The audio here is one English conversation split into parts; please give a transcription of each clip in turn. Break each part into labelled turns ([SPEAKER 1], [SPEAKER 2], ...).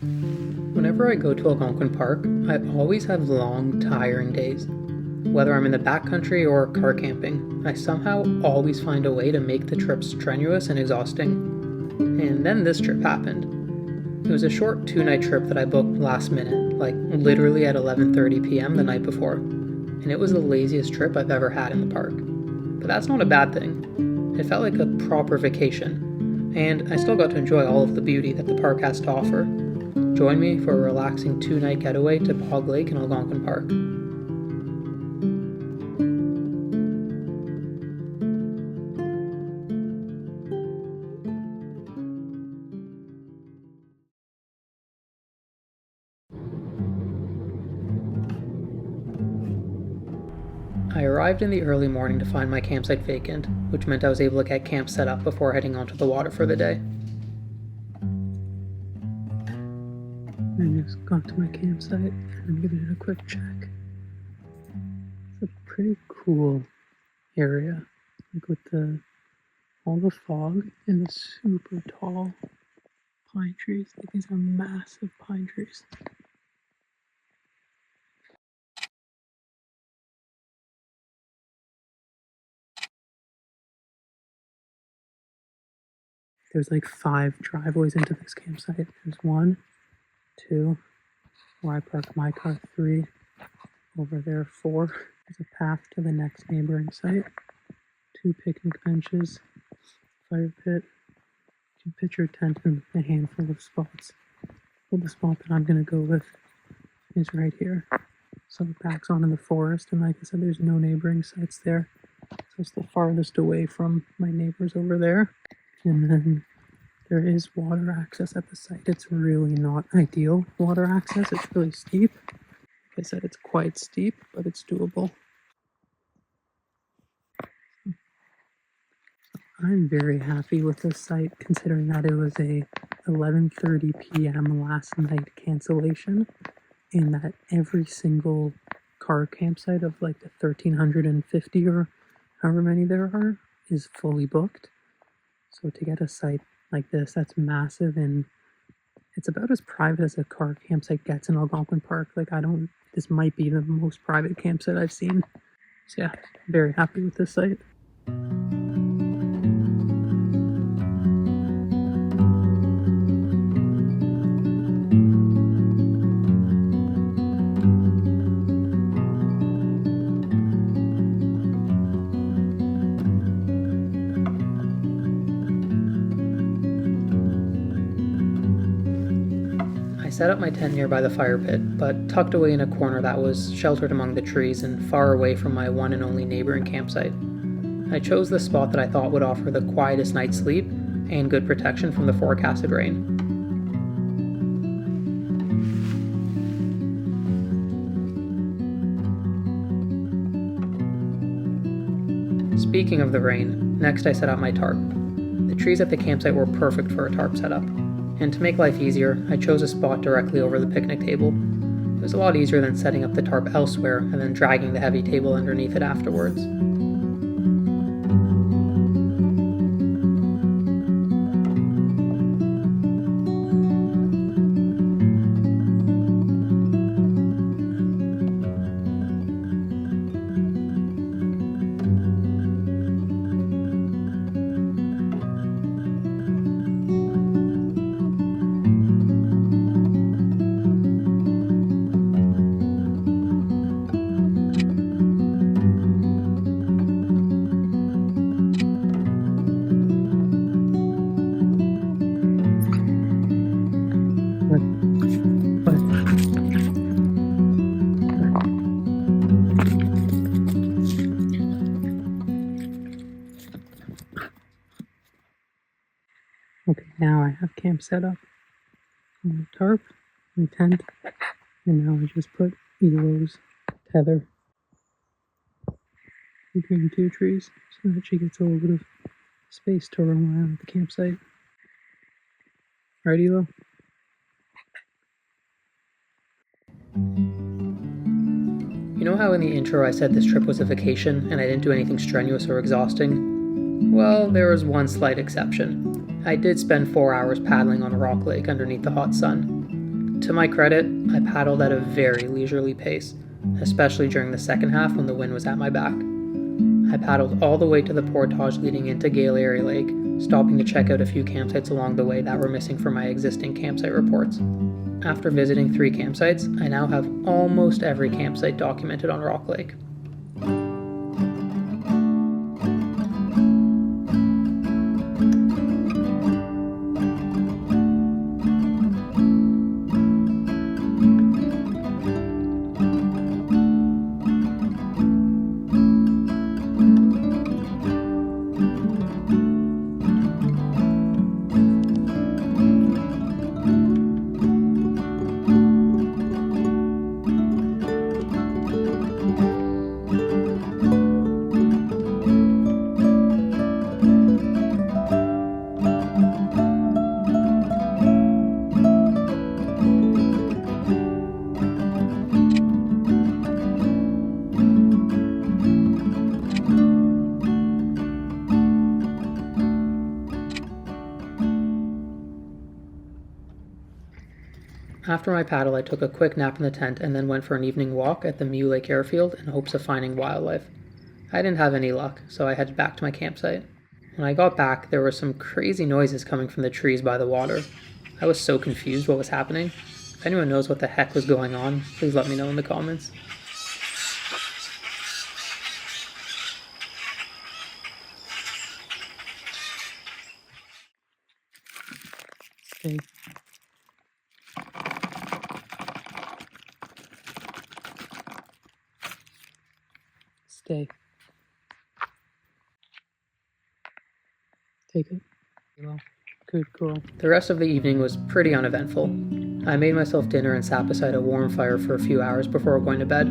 [SPEAKER 1] Whenever I go to Algonquin Park, I always have long, tiring days. Whether I'm in the backcountry or car camping, I somehow always find a way to make the trip strenuous and exhausting. And then this trip happened. It was a short 2-night trip that I booked last minute, like literally at 11:30 p.m. the night before, and it was the laziest trip I've ever had in the park. But that's not a bad thing. It felt like a proper vacation, and I still got to enjoy all of the beauty that the park has to offer. Join me for a relaxing 2-night getaway to Bog Lake in Algonquin Park. I arrived in the early morning to find my campsite vacant, which meant I was able to get camp set up before heading onto the water for the day. I just got to my campsite and I'm giving it a quick check. It's a pretty cool area, like with all the fog and the super tall pine trees. Like these are massive pine trees. There's like 5 driveways into this campsite. There's 1, 2, where I park my car, 3, over there 4. There's a path to the next neighboring site, 2 picnic benches, fire pit, you can pitch your tent in a handful of spots. Well, the spot that I'm going to go with is right here. So it backs on in the forest, and like I said, there's no neighboring sites there. So it's the farthest away from my neighbors over there. And then there is water access at the site. It's really not ideal water access. It's really steep. Like I said, it's quite steep, but it's doable. I'm very happy with this site, considering that it was a 11:30 p.m. last night cancellation, and that every single car campsite of like the 1,350 or however many there are is fully booked. So to get a site like this, that's massive, and it's about as private as a car campsite gets in Algonquin Park. Like this might be the most private campsite I've seen. So yeah, very happy with this site. I set up my tent nearby the fire pit, but tucked away in a corner that was sheltered among the trees and far away from my one and only neighboring campsite. I chose the spot that I thought would offer the quietest night's sleep and good protection from the forecasted rain. Speaking of the rain, next I set out my tarp. The trees at the campsite were perfect for a tarp setup. And to make life easier, I chose a spot directly over the picnic table. It was a lot easier than setting up the tarp elsewhere and then dragging the heavy table underneath it afterwards. Okay, now I have camp set up on the tarp, my tent, and now I just put Elo's tether between 2 trees so that she gets a little bit of space to roam around at the campsite. Right, Elo? You know how in the intro I said this trip was a vacation and I didn't do anything strenuous or exhausting? Well, there was one slight exception. I did spend 4 hours paddling on a rock lake underneath the hot sun. To my credit, I paddled at a very leisurely pace, especially during the second half when the wind was at my back. I paddled all the way to the portage leading into Galeary Lake, stopping to check out a few campsites along the way that were missing from my existing campsite reports. After visiting 3 campsites, I now have almost every campsite documented on Rock Lake. After my paddle, I took a quick nap in the tent and then went for an evening walk at the Mew Lake Airfield in hopes of finding wildlife. I didn't have any luck, so I headed back to my campsite. When I got back, there were some crazy noises coming from the trees by the water. I was so confused what was happening. If anyone knows what the heck was going on, please let me know in the comments. Stay. Stay. Take it. Good girl. The rest of the evening was pretty uneventful. I made myself dinner and sat beside a warm fire for a few hours before going to bed.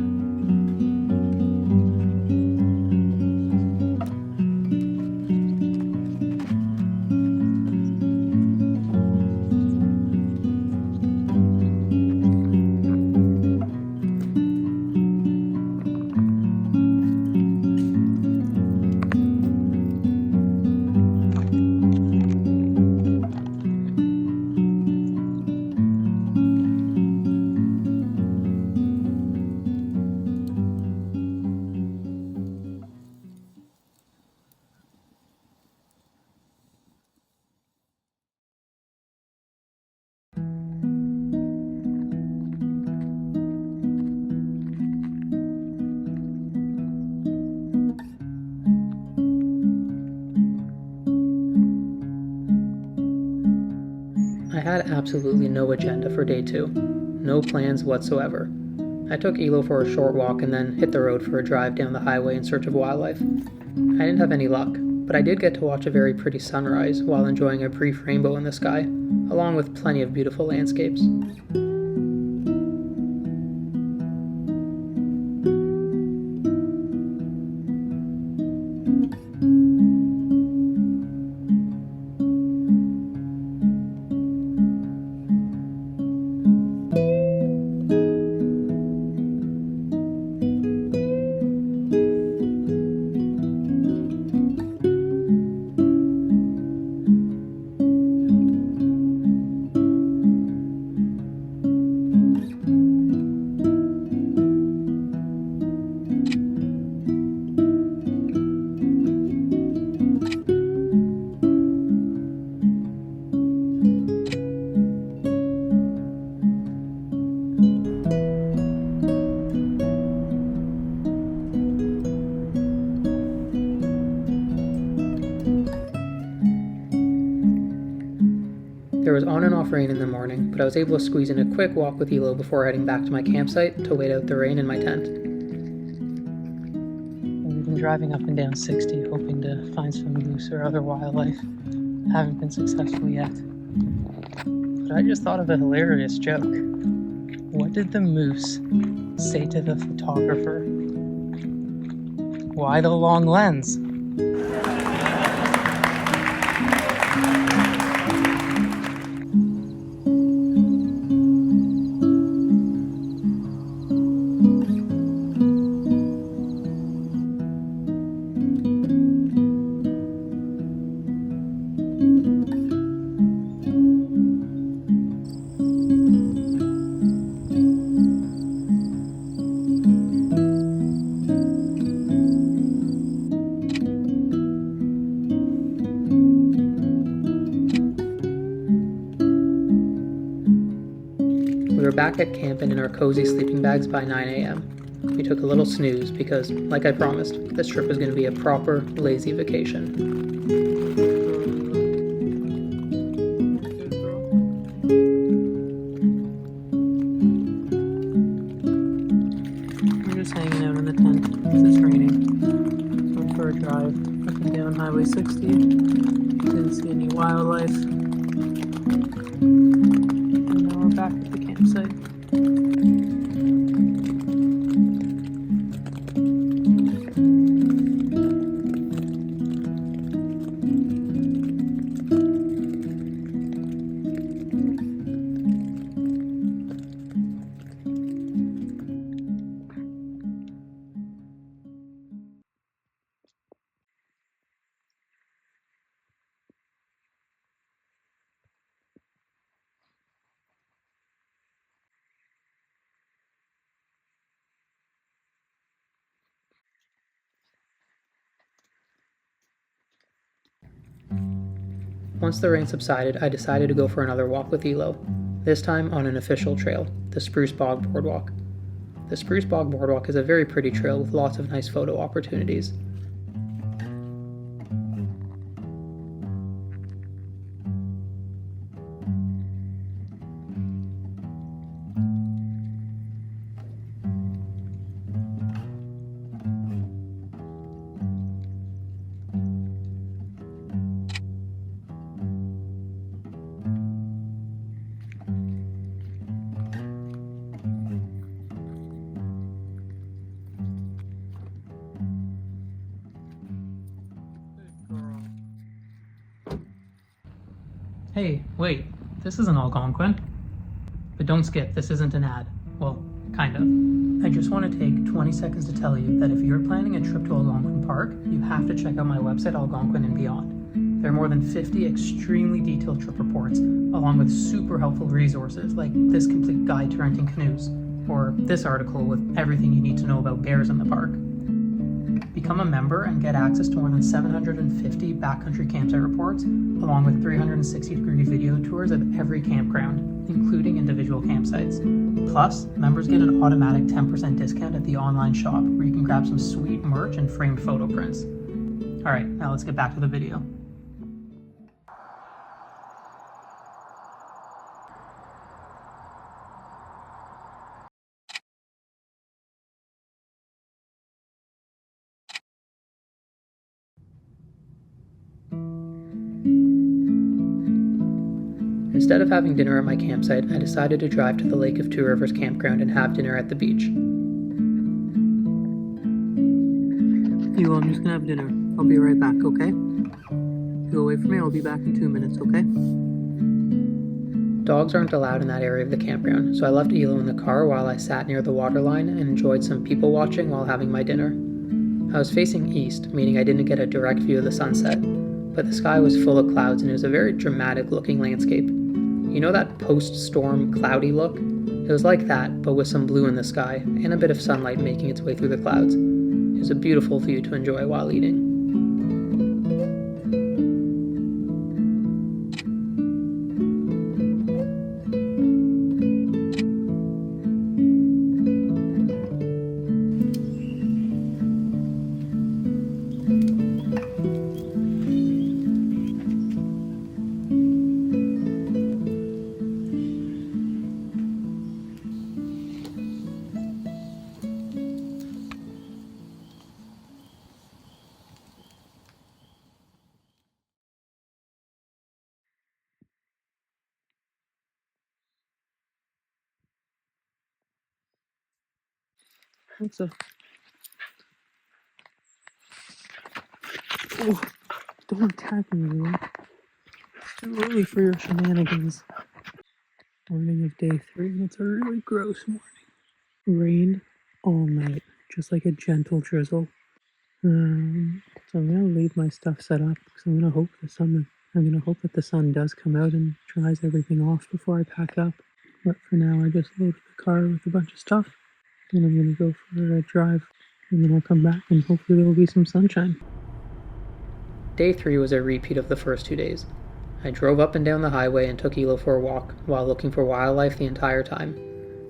[SPEAKER 1] I had absolutely no agenda for day 2. No plans whatsoever. I took Elo for a short walk and then hit the road for a drive down the highway in search of wildlife. I didn't have any luck, but I did get to watch a very pretty sunrise while enjoying a brief rainbow in the sky, along with plenty of beautiful landscapes. There was on and off rain in the morning, but I was able to squeeze in a quick walk with Elo before heading back to my campsite to wait out the rain in my tent. We've been driving up and down 60, hoping to find some moose or other wildlife. Haven't been successful yet. But I just thought of a hilarious joke. What did the moose say to the photographer? Why the long lens? We were back at camp and in our cozy sleeping bags by 9 a.m. We took a little snooze because, like I promised, this trip was going to be a proper lazy vacation. We're just hanging out in the tent because it's raining. Went for a drive up and down Highway 60. Didn't see any wildlife. And now we're back at the campsite. Once the rain subsided, I decided to go for another walk with Elo, this time on an official trail, the Spruce Bog Boardwalk. The Spruce Bog Boardwalk is a very pretty trail with lots of nice photo opportunities. Hey, wait, this isn't Algonquin. But don't skip, this isn't an ad. Well, kind of. I just want to take 20 seconds to tell you that if you're planning a trip to Algonquin Park, you have to check out my website, Algonquin and Beyond. There are more than 50 extremely detailed trip reports, along with super helpful resources like this complete guide to renting canoes, or this article with everything you need to know about bears in the park. Become a member and get access to more than 750 backcountry campsite reports, along with 360-degree video tours of every campground, including individual campsites. Plus, members get an automatic 10% discount at the online shop, where you can grab some sweet merch and framed photo prints. Alright, now let's get back to the video. Instead of having dinner at my campsite, I decided to drive to the Lake of Two Rivers campground and have dinner at the beach. I'm just gonna have dinner. I'll be right back, okay? Go away from me, I'll be back in 2 minutes, okay? Dogs aren't allowed in that area of the campground, so I left Elo in the car while I sat near the waterline and enjoyed some people watching while having my dinner. I was facing east, meaning I didn't get a direct view of the sunset, but the sky was full of clouds and it was a very dramatic looking landscape. You know that post-storm cloudy look? It was like that, but with some blue in the sky, and a bit of sunlight making its way through the clouds. It was a beautiful view to enjoy while eating. What's up? Oh, don't attack me, man. It's too early for your shenanigans. Morning of day 3, and it's a really gross morning. Rained all night, just like a gentle drizzle. So I'm gonna leave my stuff set up because I'm gonna hope that the sun does come out and dries everything off before I pack up. But for now, I just loaded the car with a bunch of stuff, and I'm gonna go for a drive, and then I'll come back and hopefully there will be some sunshine. Day 3 was a repeat of the first 2 days. I drove up and down the highway and took Elo for a walk while looking for wildlife the entire time.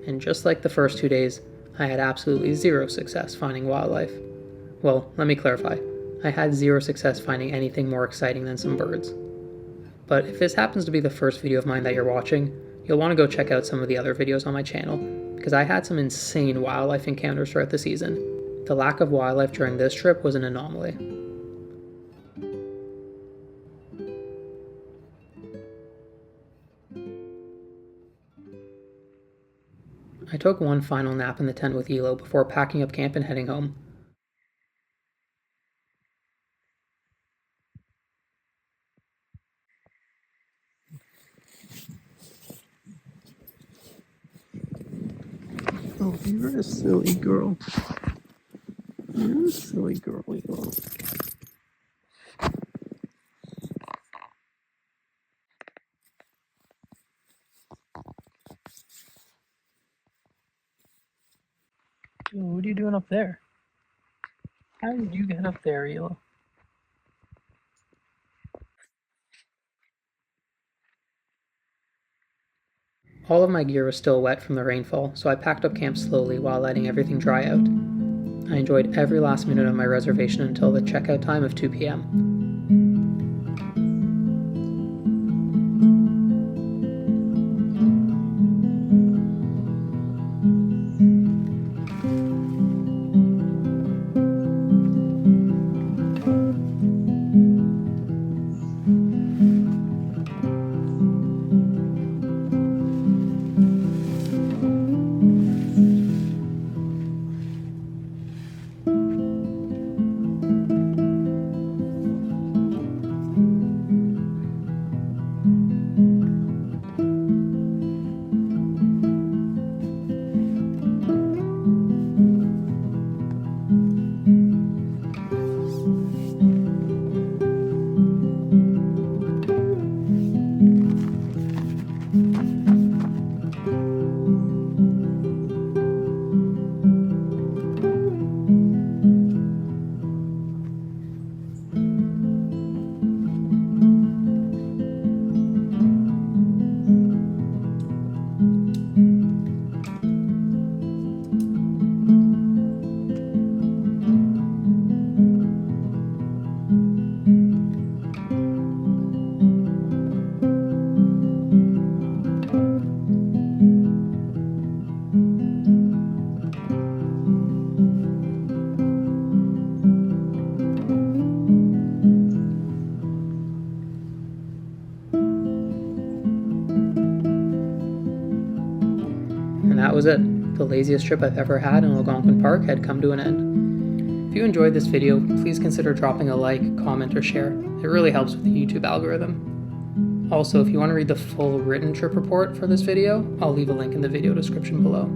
[SPEAKER 1] And just like the first 2 days, I had absolutely zero success finding wildlife. Well, let me clarify. I had zero success finding anything more exciting than some birds. But if this happens to be the first video of mine that you're watching, you'll want to go check out some of the other videos on my channel, because I had some insane wildlife encounters throughout the season. The lack of wildlife during this trip was an anomaly. I took one final nap in the tent with Elo before packing up camp and heading home.
[SPEAKER 2] Oh, you're a silly girl. You're a silly girl, Elo. What are you doing up there? How did you get up there, Elo?
[SPEAKER 1] All of my gear was still wet from the rainfall, so I packed up camp slowly while letting everything dry out. I enjoyed every last minute of my reservation until the checkout time of 2 p.m. And that was it. The laziest trip I've ever had in Algonquin Park had come to an end. If you enjoyed this video, please consider dropping a like, comment, or share. It really helps with the YouTube algorithm. Also, if you want to read the full written trip report for this video, I'll leave a link in the video description below.